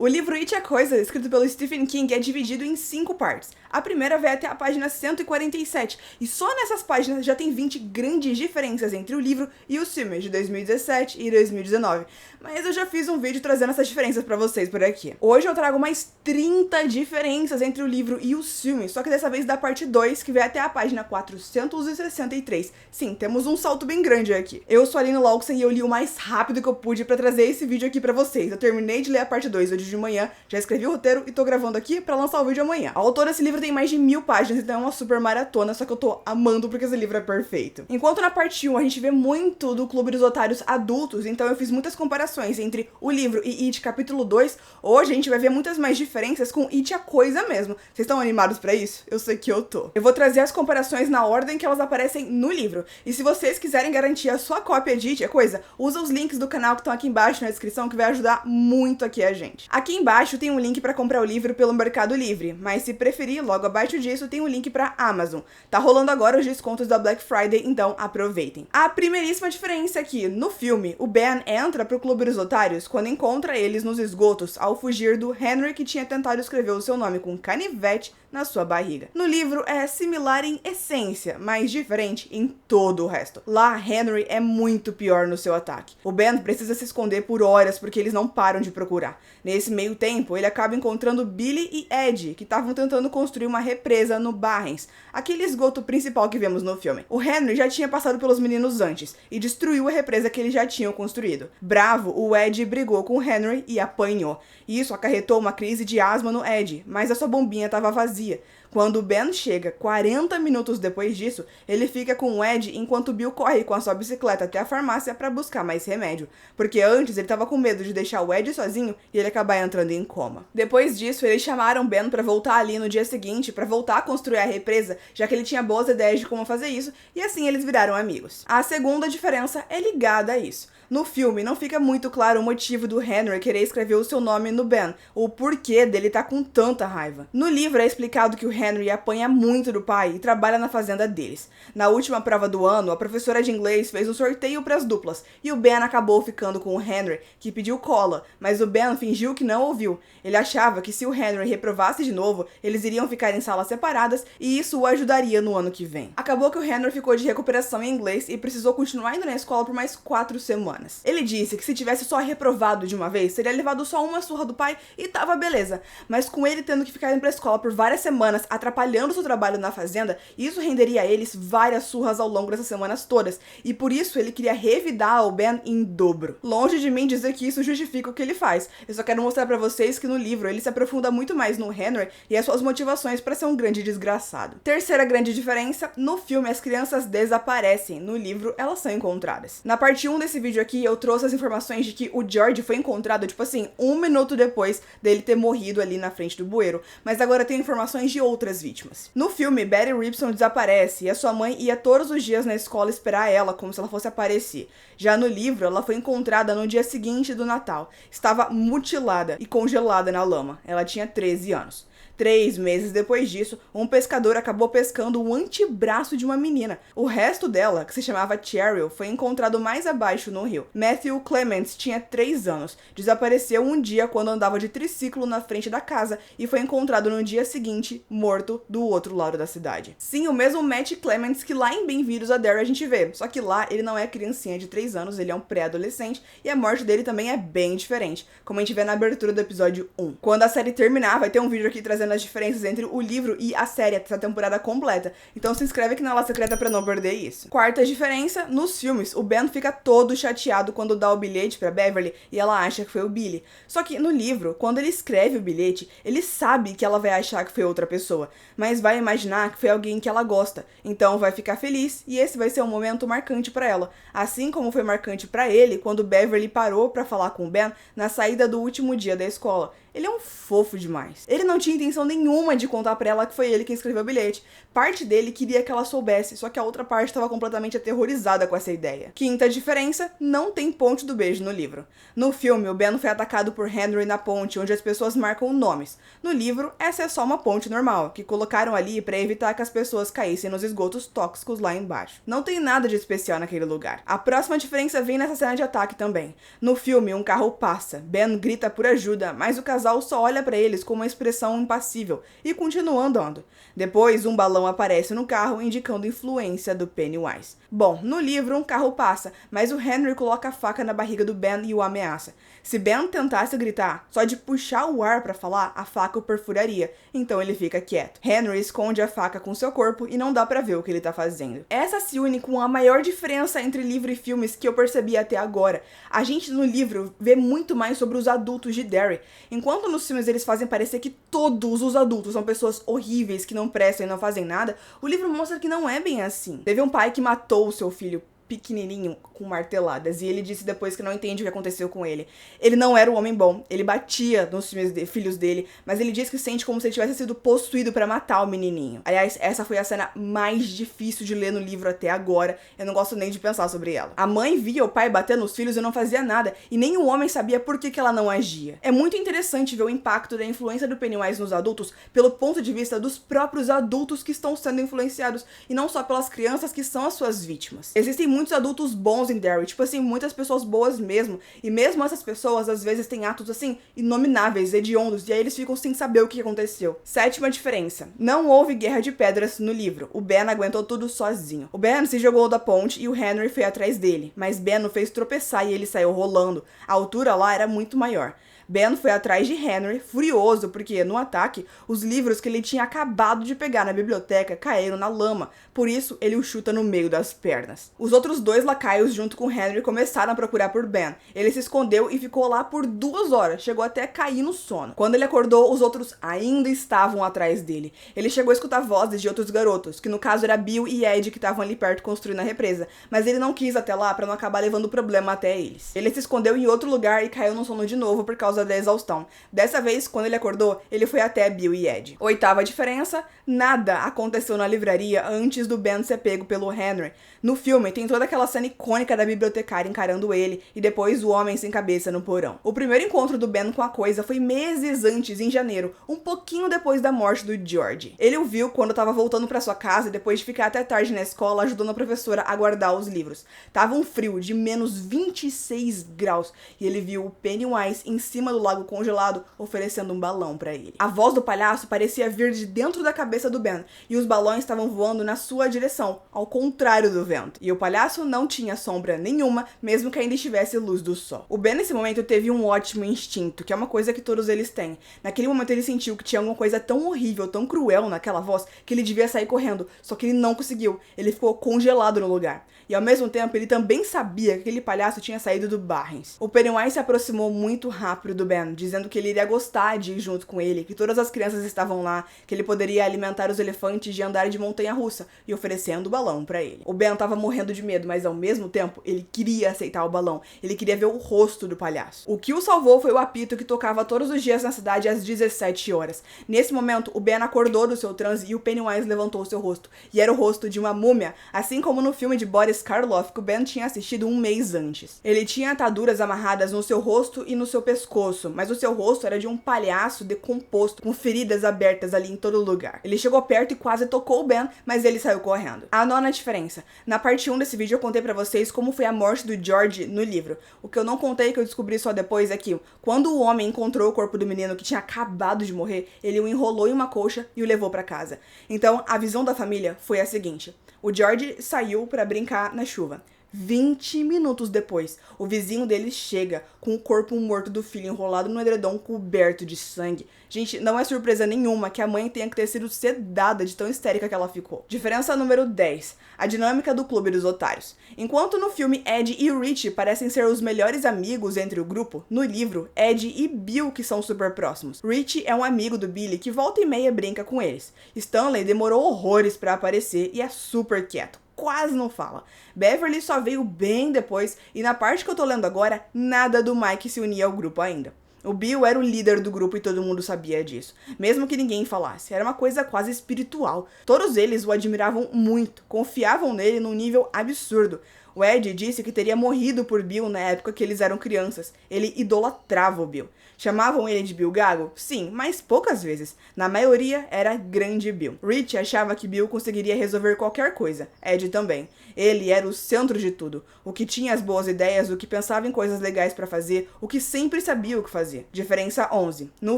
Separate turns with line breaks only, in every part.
O livro It a Coisa, escrito pelo Stephen King, é dividido em 5 partes. A primeira vai até a página 147, e só nessas páginas já tem 20 grandes diferenças entre o livro e os filmes de 2017 e 2019. Mas eu já fiz um vídeo trazendo essas diferenças pra vocês por aqui. Hoje eu trago mais 30 diferenças entre o livro e os filmes, só que dessa vez da parte 2, que vai até a página 463. Sim, temos um salto bem grande aqui. Eu sou a Aline Lawson e eu li o mais rápido que eu pude pra trazer esse vídeo aqui pra vocês. Eu terminei de ler a parte 2 hoje de manhã, já escrevi o roteiro e tô gravando aqui pra lançar o vídeo amanhã. A autora desse livro tem mais de 1000 páginas, então é uma super maratona, só que eu tô amando porque esse livro é perfeito. Enquanto na parte 1 a gente vê muito do Clube dos Otários adultos, então eu fiz muitas comparações entre o livro e It capítulo 2, hoje a gente vai ver muitas mais diferenças com It a Coisa mesmo. Vocês estão animados pra isso? Eu sei que eu tô. Eu vou trazer as comparações na ordem que elas aparecem no livro, e se vocês quiserem garantir a sua cópia de It a Coisa, usa os links do canal que estão aqui embaixo na descrição, que vai ajudar muito aqui a gente. Aqui embaixo tem um link pra comprar o livro pelo Mercado Livre, mas se preferir, logo abaixo disso tem um link pra Amazon. Tá rolando agora os descontos da Black Friday, então aproveitem. A primeiríssima diferença é que, no filme, o Ben entra pro Clube dos Otários quando encontra eles nos esgotos ao fugir do Henry, que tinha tentado escrever o seu nome com canivete na sua barriga. No livro é similar em essência, mas diferente em todo o resto. Lá, Henry é muito pior no seu ataque. O Ben precisa se esconder por horas porque eles não param de procurar. Nesse meio tempo, ele acaba encontrando Billy e Ed, que estavam tentando construir uma represa no Barrens, aquele esgoto principal que vemos no filme. O Henry já tinha passado pelos meninos antes e destruiu a represa que eles já tinham construído. Bravo, o Ed brigou com o Henry e apanhou. Isso acarretou uma crise de asma no Ed, mas a sua bombinha estava vazia. Quando o Ben chega 40 minutos depois disso, ele fica com o Ed enquanto Bill corre com a sua bicicleta até a farmácia para buscar mais remédio, porque antes ele estava com medo de deixar o Ed sozinho e ele acabar entrando em coma. Depois disso, eles chamaram Ben para voltar ali no dia seguinte, para voltar a construir a represa, já que ele tinha boas ideias de como fazer isso, e assim eles viraram amigos. A segunda diferença é ligada a isso. No filme, não fica muito claro o motivo do Henry querer escrever o seu nome no Ben, o porquê dele tá com tanta raiva. No livro é explicado que o Henry apanha muito do pai e trabalha na fazenda deles. Na última prova do ano, a professora de inglês fez um sorteio para as duplas, e o Ben acabou ficando com o Henry, que pediu cola, mas o Ben fingiu que não ouviu. Ele achava que se o Henry reprovasse de novo, eles iriam ficar em salas separadas e isso o ajudaria no ano que vem. Acabou que o Henry ficou de recuperação em inglês e precisou continuar indo na escola por mais 4 semanas. Ele disse que se tivesse só reprovado de uma vez, teria levado só uma surra do pai e tava beleza. Mas com ele tendo que ficar indo pra escola por várias semanas, atrapalhando seu trabalho na fazenda, isso renderia a eles várias surras ao longo dessas semanas todas. E por isso ele queria revidar o Ben em dobro. Longe de mim dizer que isso justifica o que ele faz. Eu só quero mostrar pra vocês que no livro ele se aprofunda muito mais no Henry e as suas motivações pra ser um grande desgraçado. Terceira grande diferença, no filme as crianças desaparecem, no livro elas são encontradas. Na parte 1 desse vídeo aqui eu trouxe as informações de que o George foi encontrado, tipo assim, 1 minuto depois dele ter morrido ali na frente do bueiro, mas agora tem informações de outras vítimas. No filme, Betty Ripson desaparece e a sua mãe ia todos os dias na escola esperar ela, como se ela fosse aparecer. Já no livro, ela foi encontrada no dia seguinte do Natal. Estava mutilada e congelada na lama. Ela tinha 13 anos. 3 meses depois disso, um pescador acabou pescando o antebraço de uma menina. O resto dela, que se chamava Cheryl, foi encontrado mais abaixo no rio. Matthew Clements tinha 3 anos. Desapareceu um dia quando andava de triciclo na frente da casa e foi encontrado no dia seguinte, morto, do outro lado da cidade. Sim, o mesmo Matt Clements que lá em Bem-vindos a Derry a gente vê. Só que lá ele não é criancinha de 3 anos, ele é um pré-adolescente e a morte dele também é bem diferente, como a gente vê na abertura do episódio 1. Quando a série terminar, vai ter um vídeo aqui trazendo as diferenças entre o livro e a série, essa temporada completa. Então se inscreve aqui na Aula Secreta pra não perder isso. Quarta diferença, nos filmes, o Ben fica todo chateado quando dá o bilhete pra Beverly e ela acha que foi o Billy. Só que no livro, quando ele escreve o bilhete, ele sabe que ela vai achar que foi outra pessoa, mas vai imaginar que foi alguém que ela gosta. Então vai ficar feliz e esse vai ser um momento marcante pra ela. Assim como foi marcante pra ele quando Beverly parou pra falar com o Ben na saída do último dia da escola. Ele é um fofo demais. Ele não tinha intenção intenção nenhuma de contar pra ela que foi ele quem escreveu o bilhete. Parte dele queria que ela soubesse, só que a outra parte estava completamente aterrorizada com essa ideia. Quinta diferença, não tem ponte do beijo no livro. No filme, o Ben foi atacado por Henry na ponte, onde as pessoas marcam nomes. No livro, essa é só uma ponte normal, que colocaram ali pra evitar que as pessoas caíssem nos esgotos tóxicos lá embaixo. Não tem nada de especial naquele lugar. A próxima diferença vem nessa cena de ataque também. No filme, um carro passa, Ben grita por ajuda, mas o casal só olha pra eles com uma expressão impassível e continua andando. Depois, um balão aparece no carro, indicando influência do Pennywise. Bom, no livro, um carro passa, mas o Henry coloca a faca na barriga do Ben e o ameaça. Se Ben tentasse gritar, só de puxar o ar pra falar, a faca o perfuraria, então ele fica quieto. Henry esconde a faca com seu corpo e não dá pra ver o que ele tá fazendo. Essa se une com a maior diferença entre livro e filmes que eu percebi até agora. A gente no livro vê muito mais sobre os adultos de Derry, enquanto nos filmes eles fazem parecer que todos os adultos são pessoas horríveis que não prestam e não fazem nada, o livro mostra que não é bem assim. Teve um pai que matou o seu filho pequenininho com marteladas, e ele disse depois que não entende o que aconteceu com ele. Ele não era um homem bom, ele batia nos filhos dele, mas ele diz que sente como se ele tivesse sido possuído pra matar o menininho. Aliás, essa foi a cena mais difícil de ler no livro até agora, eu não gosto nem de pensar sobre ela. A mãe via o pai bater nos filhos e não fazia nada, e nem o homem sabia por que ela não agia. É muito interessante ver o impacto da influência do Pennywise nos adultos pelo ponto de vista dos próprios adultos que estão sendo influenciados, e não só pelas crianças que são as suas vítimas. Existem muitos adultos bons em Derry, tipo assim, muitas pessoas boas mesmo, e mesmo essas pessoas às vezes têm atos assim, inomináveis, hediondos, e aí eles ficam sem saber o que aconteceu. Sétima diferença, não houve guerra de pedras no livro, o Ben aguentou tudo sozinho. O Ben se jogou da ponte e o Henry foi atrás dele, mas Ben o fez tropeçar e ele saiu rolando, a altura lá era muito maior. Ben foi atrás de Henry, furioso, porque no ataque, os livros que ele tinha acabado de pegar na biblioteca caíram na lama, por isso ele o chuta no meio das pernas. Os outros dois lacaios junto com Henry começaram a procurar por Ben. Ele se escondeu e ficou lá por 2 horas, chegou até a cair no sono. Quando ele acordou, os outros ainda estavam atrás dele. Ele chegou a escutar vozes de outros garotos, que no caso era Bill e Ed, que estavam ali perto construindo a represa, mas ele não quis até lá para não acabar levando o problema até eles. Ele se escondeu em outro lugar e caiu no sono de novo por causa da exaustão. Dessa vez, quando ele acordou, ele foi até Bill e Ed. Oitava diferença, nada aconteceu na livraria antes do Ben ser pego pelo Henry. No filme, tem toda aquela cena icônica da bibliotecária encarando ele e depois o homem sem cabeça no porão. O primeiro encontro do Ben com a coisa foi meses antes, em janeiro, um pouquinho depois da morte do George. Ele o viu quando estava voltando para sua casa depois de ficar até tarde na escola ajudando a professora a guardar os livros. Tava um frio de menos 26 graus e ele viu o Pennywise em cima do lago congelado oferecendo um balão para ele. A voz do palhaço parecia vir de dentro da cabeça do Ben e os balões estavam voando na sua direção, ao contrário do vento. E o palhaço não tinha sombra nenhuma, mesmo que ainda estivesse luz do sol. O Ben nesse momento teve um ótimo instinto, que é uma coisa que todos eles têm. Naquele momento ele sentiu que tinha alguma coisa tão horrível, tão cruel naquela voz, que ele devia sair correndo, só que ele não conseguiu. Ele ficou congelado no lugar. E ao mesmo tempo ele também sabia que aquele palhaço tinha saído do Barrens. O Pennywise se aproximou muito rápido do Ben, dizendo que ele iria gostar de ir junto com ele, que todas as crianças estavam lá, que ele poderia alimentar os elefantes e andar de montanha-russa, e oferecendo o balão pra ele. O Ben tava morrendo de medo, mas ao mesmo tempo ele queria aceitar o balão, ele queria ver o rosto do palhaço. O que o salvou foi o apito que tocava todos os dias na cidade às 17 horas. Nesse momento, o Ben acordou do seu transe e o Pennywise levantou seu rosto, e era o rosto de uma múmia, assim como no filme de Boris Karloff que o Ben tinha assistido um mês antes. Ele tinha ataduras amarradas no seu rosto e no seu pescoço, mas o seu rosto era de um palhaço decomposto, com feridas abertas ali em todo lugar. Ele chegou perto e quase tocou o Ben, mas ele saiu correndo. A nona diferença. Na parte 1 desse vídeo eu contei pra vocês como foi a morte do George no livro. O que eu não contei, que eu descobri só depois, é que quando o homem encontrou o corpo do menino que tinha acabado de morrer, ele o enrolou em uma colcha e o levou pra casa. Então, a visão da família foi a seguinte: o George saiu pra brincar na chuva. 20 minutos depois, o vizinho dele chega com o corpo morto do filho enrolado no edredom coberto de sangue. Gente, não é surpresa nenhuma que a mãe tenha que ter sido sedada de tão histérica que ela ficou. Diferença número 10. A dinâmica do Clube dos Otários. Enquanto no filme Ed e Richie parecem ser os melhores amigos entre o grupo, no livro, Ed e Bill que são super próximos. Richie é um amigo do Billy que volta e meia brinca com eles. Stanley demorou horrores pra aparecer e é super quieto. Quase não fala. Beverly só veio bem depois e na parte que eu tô lendo agora, nada do Mike se unir ao grupo ainda. O Bill era o líder do grupo e todo mundo sabia disso, mesmo que ninguém falasse. Era uma coisa quase espiritual. Todos eles o admiravam muito, confiavam nele num nível absurdo. O Ed disse que teria morrido por Bill na época que eles eram crianças. Ele idolatrava o Bill. Chamavam ele de Bill Gago? Sim, mas poucas vezes. Na maioria, era Grande Bill. Rich achava que Bill conseguiria resolver qualquer coisa. Ed também. Ele era o centro de tudo. O que tinha as boas ideias, o que pensava em coisas legais pra fazer, o que sempre sabia o que fazer. Diferença 11. No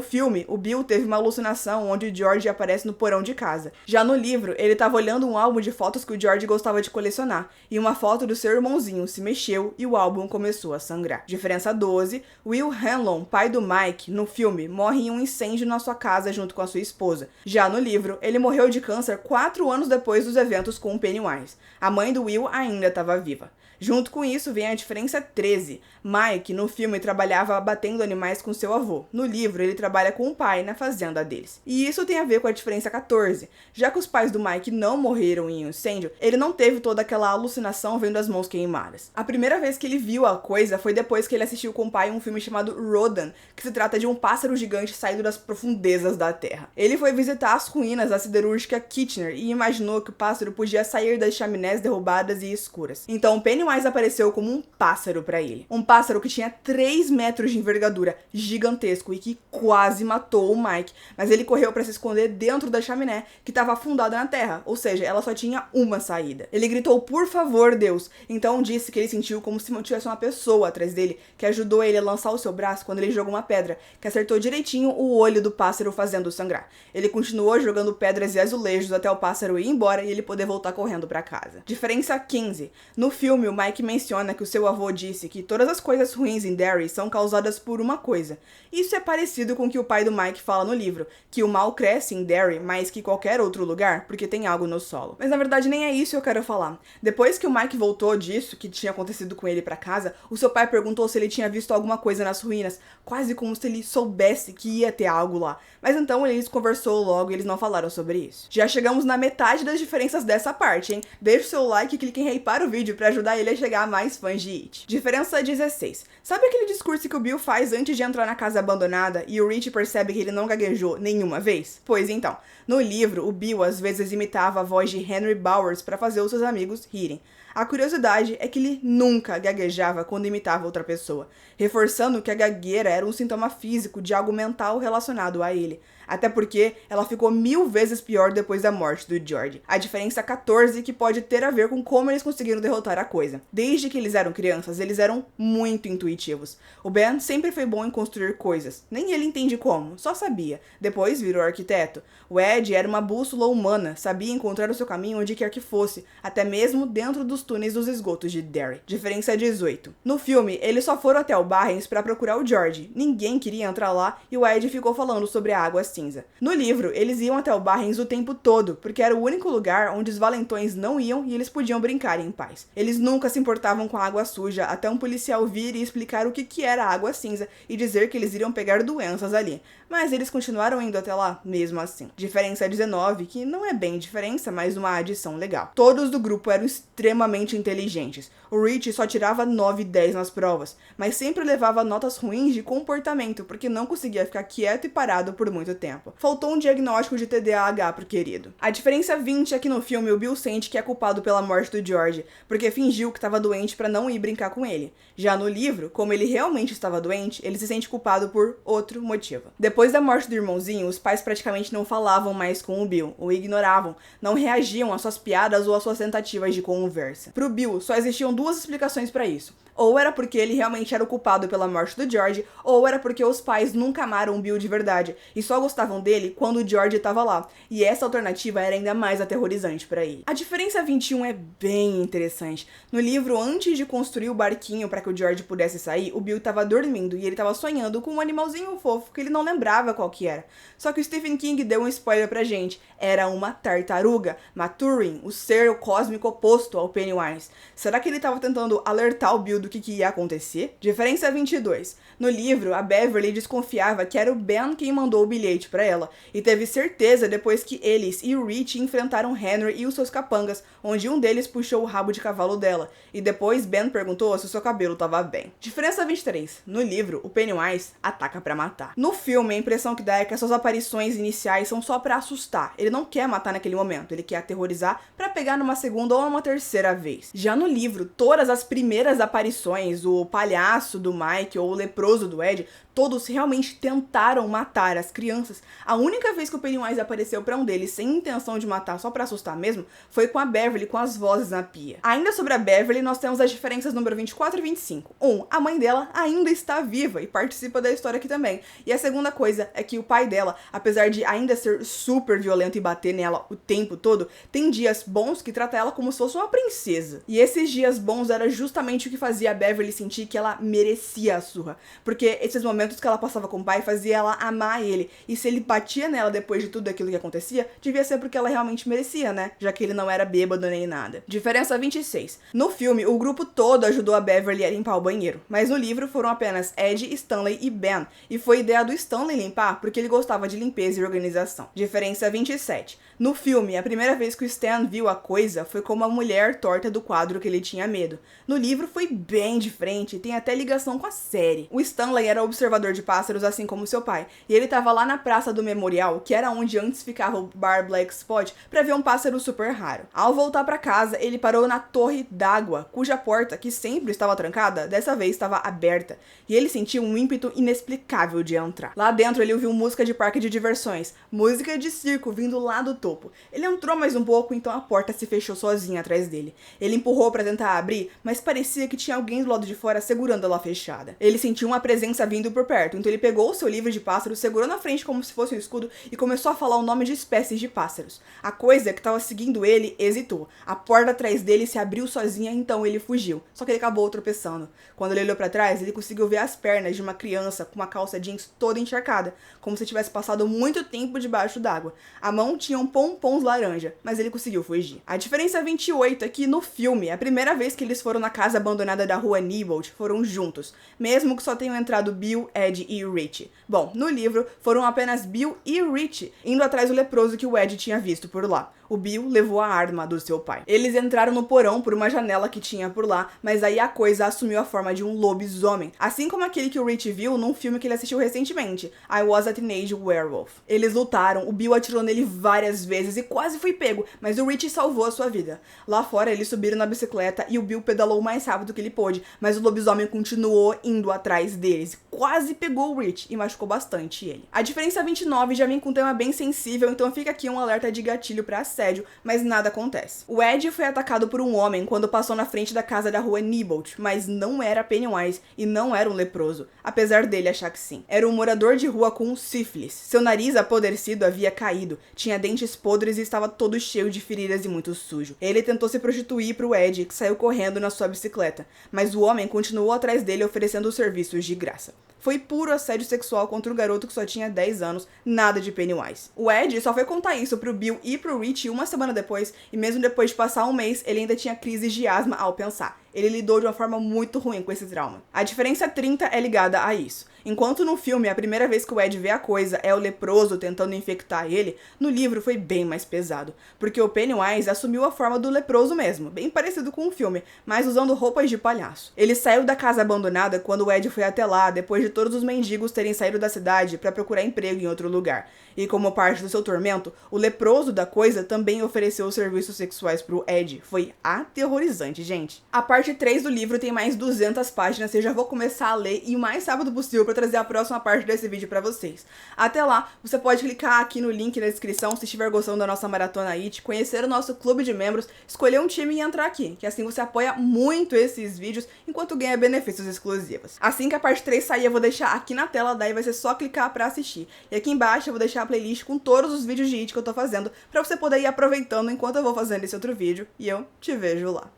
filme, o Bill teve uma alucinação onde o George aparece no porão de casa. Já no livro, ele estava olhando um álbum de fotos que o George gostava de colecionar, e uma foto do seu irmãozinho se mexeu e o álbum começou a sangrar. Diferença 12. Will Hanlon, pai do Mike, no filme, morre em um incêndio na sua casa junto com a sua esposa. Já no livro, ele morreu de câncer 4 anos depois dos eventos com o Pennywise. A mãe do Will ainda estava viva. Junto com isso vem a diferença 13. Mike, no filme, trabalhava abatendo animais com seu avô. No livro, ele trabalha com o pai na fazenda deles. E isso tem a ver com a diferença 14. Já que os pais do Mike não morreram em um incêndio, ele não teve toda aquela alucinação vendo as mãos queimadas. A primeira vez que ele viu a coisa foi depois que ele assistiu com o pai um filme chamado Rodan, que se trata de um pássaro gigante saído das profundezas da terra. Ele foi visitar as ruínas da siderúrgica Kitchener e imaginou que o pássaro podia sair das chaminés derrubadas e escuras. Então Pennywise apareceu como um pássaro para ele. Um pássaro que tinha 3 metros de envergadura, gigantesco, e que quase matou o Mike, mas ele correu para se esconder dentro da chaminé que estava afundada na terra, ou seja, ela só tinha uma saída. Ele gritou, por favor, Deus. Então disse que ele sentiu como se tivesse uma pessoa atrás dele, que ajudou ele a lançar o seu braço quando ele jogou uma pedra, que acertou direitinho o olho do pássaro, fazendo-o sangrar. Ele continuou jogando pedras e azulejos até o pássaro ir embora e ele poder voltar correndo para casa. Diferença 15. No filme, o Mike menciona que o seu avô disse que todas as coisas ruins em Derry são causadas por uma coisa. Isso é parecido com o que o pai do Mike fala no livro, que o mal cresce em Derry mais que qualquer outro lugar, porque tem algo no solo. Mas na verdade nem é isso que eu quero falar. Depois que o Mike voltou disso, que tinha acontecido com ele pra casa, o seu pai perguntou se ele tinha visto alguma coisa nas ruínas, quase como se ele soubesse que ia ter algo lá. Mas então eles conversou logo e eles não falaram sobre isso. Já chegamos na metade das diferenças dessa parte, hein? Deixa o seu like e clique em hypar o vídeo pra ajudar ele a chegar a mais fãs de It. Diferença 16. Sabe aquele discurso que o Bill faz antes de entrar na casa abandonada e o Rich percebe que ele não gaguejou nenhuma vez? Pois então, no livro, o Bill às vezes imitava a voz de Henry Bowers para fazer os seus amigos rirem. A curiosidade é que ele nunca gaguejava quando imitava outra pessoa, reforçando que a gagueira era um sintoma físico de algo mental relacionado a ele. Até porque ela ficou 1000 vezes pior depois da morte do George. A diferença 14 que pode ter a ver com como eles conseguiram derrotar a coisa. Desde que eles eram crianças, eles eram muito intuitivos. O Ben sempre foi bom em construir coisas. Nem ele entende como, só sabia. Depois virou arquiteto. O Ed era uma bússola humana, sabia encontrar o seu caminho onde quer que fosse, até mesmo dentro dos túneis dos esgotos de Derry. Diferença 18. No filme, eles só foram até o Barrens para procurar o George. Ninguém queria entrar lá e o Ed ficou falando sobre a água cinza. No livro, eles iam até o Barrens o tempo todo, porque era o único lugar onde os valentões não iam e eles podiam brincar em paz. Eles nunca se importavam com a água suja, até um policial vir e explicar o que era a água cinza e dizer que eles iriam pegar doenças ali. Mas eles continuaram indo até lá, mesmo assim. Diferença 19, que não é bem diferença, mas uma adição legal. Todos do grupo eram extremamente inteligentes. O Rich só tirava 9 e 10 nas provas, mas sempre levava notas ruins de comportamento, porque não conseguia ficar quieto e parado por muito tempo. Faltou um diagnóstico de TDAH pro querido. A diferença 20 é que no filme o Bill sente que é culpado pela morte do George, porque fingiu que estava doente para não ir brincar com ele. Já no livro, como ele realmente estava doente, ele se sente culpado por outro motivo. Depois da morte do irmãozinho, os pais praticamente não falavam mais com o Bill, o ignoravam, não reagiam às suas piadas ou às suas tentativas de conversa. Pro Bill, só existiam duas explicações para isso. Ou era porque ele realmente era o culpado pela morte do George, ou era porque os pais nunca amaram o Bill de verdade e só gostavam dele quando o George estava lá. E essa alternativa era ainda mais aterrorizante para ele. A diferença 21 é bem interessante. No livro, antes de construir o barquinho para que o George pudesse sair, o Bill estava dormindo e ele estava sonhando com um animalzinho fofo que ele não lembrava qual que era. Só que o Stephen King deu um spoiler pra gente. Era uma tartaruga, Maturin, o ser cósmico oposto ao Pennywise. Será que ele estava tentando alertar o Bill do que ia acontecer? Diferença 22. No livro, a Beverly desconfiava que era o Ben quem mandou o bilhete It pra ela, e teve certeza depois que eles e o Rich enfrentaram Henry e os seus capangas, onde um deles puxou o rabo de cavalo dela, e depois Ben perguntou se o seu cabelo tava bem. Diferença 23. No livro, o Pennywise ataca pra matar. No filme, a impressão que dá é que as suas aparições iniciais são só pra assustar. Ele não quer matar naquele momento, ele quer aterrorizar pra pegar numa segunda ou numa terceira vez. Já no livro, todas as primeiras aparições, o palhaço do Mike ou o leproso do Ed, todos realmente tentaram matar as crianças. A única vez que o Pennywise apareceu pra um deles sem intenção de matar, só pra assustar mesmo, foi com a Beverly com as vozes na pia. Ainda sobre a Beverly, nós temos as diferenças número 24 e 25. A mãe dela ainda está viva e participa da história aqui também. E a segunda coisa é que o pai dela, apesar de ainda ser super violento e bater nela o tempo todo, tem dias bons que trata ela como se fosse uma princesa. E esses dias bons era justamente o que fazia a Beverly sentir que ela merecia a surra. Porque esses momentos que ela passava com o pai fazia ela amar ele. E se ele batia nela depois de tudo aquilo que acontecia, devia ser porque ela realmente merecia, né? Já que ele não era bêbado nem nada. Diferença 26. No filme, o grupo todo ajudou a Beverly a limpar o banheiro. Mas no livro foram apenas Ed, Stanley e Ben. E foi ideia do Stanley limpar porque ele gostava de limpeza e organização. Diferença 27. No filme, a primeira vez que o Stan viu a coisa foi como a mulher torta do quadro que ele tinha medo. No livro foi bem diferente e tem até ligação com a série. O Stanley era observador de pássaros assim como seu pai, e ele estava lá na praça do memorial, que era onde antes ficava o bar Black Spot, para ver um pássaro super raro. Ao voltar para casa, ele parou na torre d'água, cuja porta, que sempre estava trancada, dessa vez estava aberta, e ele sentiu um ímpeto inexplicável de entrar. Lá dentro ele ouviu música de parque de diversões, música de circo vindo lá do topo. Ele entrou mais um pouco, então a porta se fechou sozinha atrás dele. Ele empurrou para tentar abrir, mas parecia que tinha alguém do lado de fora segurando ela fechada. Ele sentiu uma presença vindo por perto, então ele pegou o seu livro de pássaros, segurou na frente como se fosse um escudo e começou a falar o nome de espécies de pássaros. A coisa que estava seguindo ele hesitou. A porta atrás dele se abriu sozinha, então ele fugiu. Só que ele acabou tropeçando. Quando ele olhou para trás, ele conseguiu ver as pernas de uma criança com uma calça jeans toda encharcada, como se tivesse passado muito tempo debaixo d'água. A mão tinha pompons laranja, mas ele conseguiu fugir. A diferença 28 é que no filme, a primeira vez que eles foram na casa abandonada da rua Neibolt, foram juntos, mesmo que só tenham entrado Bill, Ed e Rich. Bom, no livro, foram apenas Bill e Rich indo atrás do leproso que o Ed tinha visto por lá. O Bill levou a arma do seu pai. Eles entraram no porão por uma janela que tinha por lá, mas aí a coisa assumiu a forma de um lobisomem, assim como aquele que o Rich viu num filme que ele assistiu recentemente, I Was a Teenage Werewolf. Eles lutaram, o Bill atirou nele várias vezes e quase foi pego, mas o Rich salvou a sua vida. Lá fora eles subiram na bicicleta e o Bill pedalou o mais rápido que ele pôde, mas o lobisomem continuou indo atrás deles, quase pegou o Rich e machucou bastante ele. A diferença 29 já vem com um tema bem sensível, então fica aqui um alerta de gatilho pra assédio, mas nada acontece. O Ed foi atacado por um homem quando passou na frente da casa da rua Neibolt, mas não era Pennywise e não era um leproso, apesar dele achar que sim. Era um morador de rua com sífilis. Seu nariz apodrecido havia caído, tinha dentes podres e estava todo cheio de feridas e muito sujo. Ele tentou se prostituir pro Ed, que saiu correndo na sua bicicleta, mas o homem continuou atrás dele oferecendo os serviços de graça. Foi puro assédio sexual contra um garoto que só tinha 10 anos, nada de Pennywise. O Ed só foi contar isso pro Bill e pro Rich uma semana depois, e mesmo depois de passar um mês, ele ainda tinha crises de asma ao pensar. Ele lidou de uma forma muito ruim com esse trauma. A diferença 30 é ligada a isso. Enquanto no filme a primeira vez que o Ed vê a coisa é o leproso tentando infectar ele, no livro foi bem mais pesado, porque o Pennywise assumiu a forma do leproso mesmo, bem parecido com o filme, mas usando roupas de palhaço. Ele saiu da casa abandonada quando o Ed foi até lá, depois de todos os mendigos terem saído da cidade para procurar emprego em outro lugar. E como parte do seu tormento, o leproso da coisa também ofereceu serviços sexuais pro Ed. Foi aterrorizante, gente. A parte 3 do livro tem mais 200 páginas, eu já vou começar a ler e o mais rápido possível para trazer a próxima parte desse vídeo para vocês. Até lá, você pode clicar aqui no link na descrição se estiver gostando da nossa Maratona IT, conhecer o nosso clube de membros, escolher um time e entrar aqui, que assim você apoia muito esses vídeos enquanto ganha benefícios exclusivos. Assim que a parte 3 sair, eu vou deixar aqui na tela, daí vai ser só clicar para assistir. E aqui embaixo eu vou deixar a playlist com todos os vídeos de IT que eu tô fazendo, para você poder ir aproveitando enquanto eu vou fazendo esse outro vídeo, e eu te vejo lá.